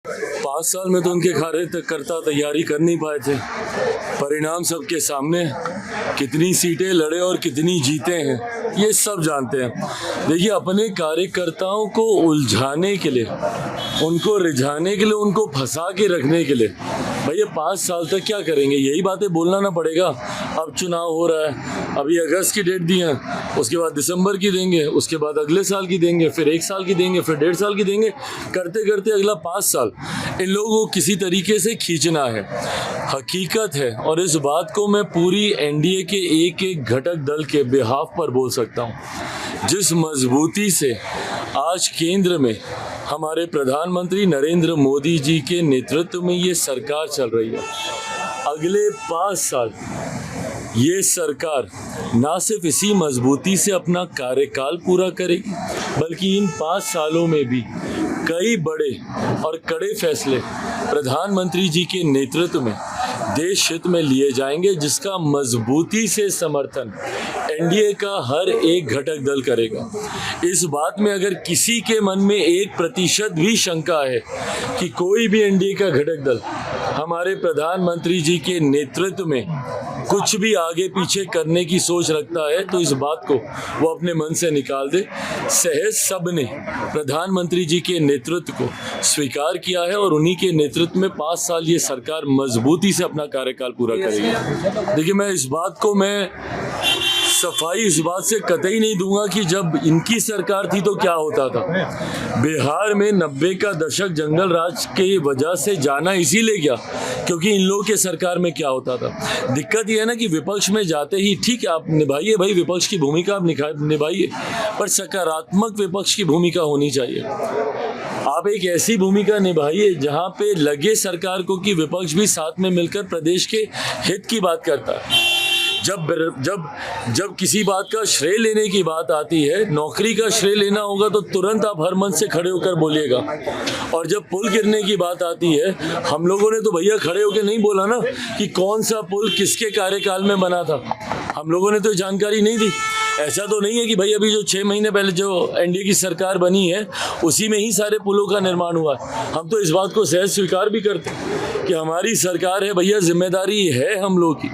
5 साल में तो उनके कार्यकर्ता तैयारी कर नहीं पाए थे। परिणाम सबके सामने, कितनी सीटें लड़े और कितनी जीते हैं ये सब जानते हैं। देखिए, अपने कार्यकर्ताओं को उलझाने के लिए, उनको रिझाने के लिए, उनको फंसा के रखने के लिए भैया 5 साल तक क्या करेंगे, यही बातें बोलना ना पड़ेगा। अब चुनाव हो रहा है, अभी अगस्त की डेट दी है, उसके बाद दिसंबर की देंगे, उसके बाद अगले साल की देंगे, फिर 1 साल की देंगे, फिर 1.5 साल की देंगे, करते करते अगला 5 साल इन लोगों को किसी तरीके से खींचना है। हकीकत है, और इस बात को मैं पूरी एनडीए के एक एक घटक दल के बिहाफ पर बोल सकता हूँ। जिस मजबूती से आज केंद्र में हमारे प्रधानमंत्री नरेंद्र मोदी जी के नेतृत्व में ये सरकार चल रही है, अगले 5 साल ये सरकार ना सिर्फ इसी मजबूती से अपना कार्यकाल पूरा करेगी, बल्कि इन 5 सालों में भी कई बड़े और कड़े फैसले प्रधानमंत्री जी के नेतृत्व में देश हित में लिए जाएंगे, जिसका मजबूती से समर्थन एनडीए का हर एक घटक दल करेगा। इस बात में अगर किसी के मन में 1% भी शंका है कि कोई भी एनडीए का घटक दल हमारे प्रधानमंत्री जी के नेतृत्व में कुछ भी आगे पीछे करने की सोच रखता है, तो इस बात को वो अपने मन से निकाल दे। सहज सबने प्रधानमंत्री जी के नेतृत्व को स्वीकार किया है और उन्हीं के नेतृत्व में 5 साल ये सरकार मजबूती से अपना कार्यकाल पूरा करेगी। देखिए, मैं इस बात को सफाई इस बात से कतई नहीं दूंगा कि जब इनकी सरकार थी तो क्या होता था। बिहार में 90 का दशक जंगल राज के वजह से जाना इसीलिए गया क्योंकि इन लोगों के सरकार में क्या होता था। दिक्कत यह है ना कि विपक्ष में जाते ही ठीक है, आप निभाइए भाई, विपक्ष की भूमिका आप निभाइए, पर सकारात्मक विपक्ष की भूमिका होनी चाहिए। आप एक ऐसी भूमिका निभाइए जहां पे लगे सरकार को कि विपक्ष भी साथ में मिलकर प्रदेश के हित की बात करता है। जब किसी बात का श्रेय लेने की बात आती है, नौकरी का श्रेय लेना होगा तो तुरंत आप हर मंच से खड़े होकर बोलिएगा। और जब पुल गिरने की बात आती है, हम लोगों ने तो भैया खड़े होकर नहीं बोला ना कि कौन सा पुल किसके कार्यकाल में बना था। हम लोगों ने तो जानकारी नहीं दी। ऐसा तो नहीं है कि भाई अभी जो 6 महीने पहले जो एनडीए की सरकार बनी है उसी में ही सारे पुलों का निर्माण हुआ है। हम तो इस बात को सहज स्वीकार भी करते हैं कि हमारी सरकार है भैया, जिम्मेदारी है हम लोग की।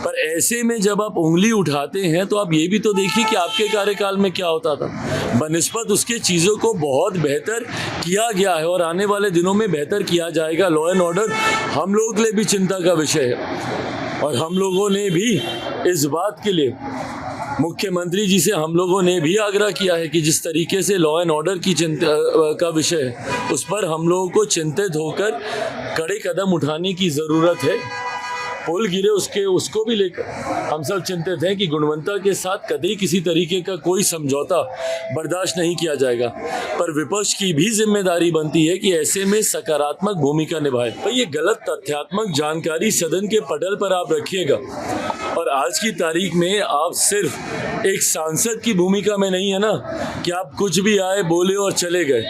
पर ऐसे में जब आप उंगली उठाते हैं तो आप ये भी तो देखिए कि आपके कार्यकाल में क्या होता था। बनिस्बत उसके चीज़ों को बहुत बेहतर किया गया है और आने वाले दिनों में बेहतर किया जाएगा। लॉ एंड ऑर्डर हम लोगों के लिए भी चिंता का विषय है और हम लोगों ने भी इस बात के लिए मुख्यमंत्री जी से हम लोगों ने भी आग्रह किया है कि जिस तरीके से लॉ एंड ऑर्डर की चिंता का विषय है उस पर हम लोगों को चिंतित होकर कड़े कदम उठाने की ज़रूरत है। पुल गिरे उसको भी लेकर हम सब चिंतित हैं कि गुणवत्ता के साथ कभी किसी तरीके का कोई समझौता बर्दाश्त नहीं किया जाएगा। पर विपक्ष की भी जिम्मेदारी बनती है कि ऐसे में सकारात्मक भूमिका निभाए। तो ये गलत तथ्यात्मक जानकारी सदन के पटल पर आप रखिएगा और आज की तारीख में आप सिर्फ एक सांसद की भूमिका में नहीं है ना कि आप कुछ भी आए बोले और चले गए।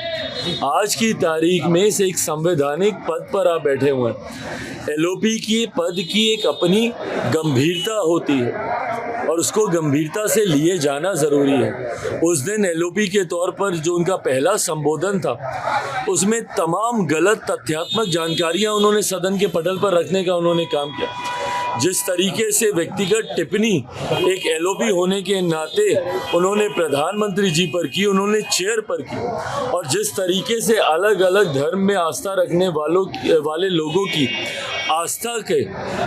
आज की तारीख में से एक संवैधानिक पद पर आप बैठे हुए हैं। एलओपी की पद की एक अपनी गंभीरता होती है और उसको गंभीरता से लिए जाना ज़रूरी है। उस दिन एलओपी के तौर पर जो उनका पहला संबोधन था उसमें तमाम गलत तथ्यात्मक जानकारियां उन्होंने सदन के पटल पर रखने का उन्होंने काम किया। जिस तरीके से व्यक्तिगत टिप्पणी एक एलओपी होने के नाते उन्होंने प्रधानमंत्री जी पर की, उन्होंने चेयर पर की, और जिस तरीके से अलग अलग धर्म में आस्था रखने वाले लोगों की आस्था के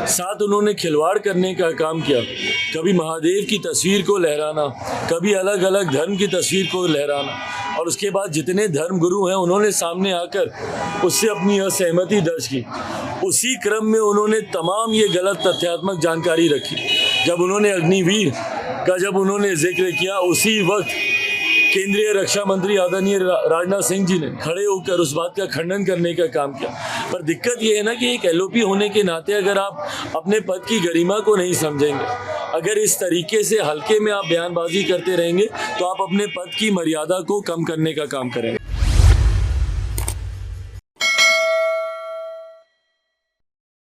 साथ उन्होंने खिलवाड़ करने का काम किया। कभी महादेव की तस्वीर को लहराना, कभी अलग अलग धर्म की तस्वीर को लहराना, और उसके बाद जितने धर्मगुरु हैं उन्होंने सामने आकर उससे अपनी असहमति दर्ज की। उसी क्रम में उन्होंने तमाम ये गलत तथ्यात्मक जानकारी रखी। जब उन्होंने अग्निवीर का जिक्र किया, उसी वक्त केंद्रीय रक्षा मंत्री आदरणीय राजनाथ सिंह जी ने खड़े होकर उस बात का खंडन करने का काम किया। पर दिक्कत ये है ना कि एक एलओपी होने के नाते अगर आप अपने पद की गरिमा को नहीं समझेंगे, अगर इस तरीके से हल्के में आप बयानबाजी करते रहेंगे तो आप अपने पद की मर्यादा को कम करने का काम करेंगे।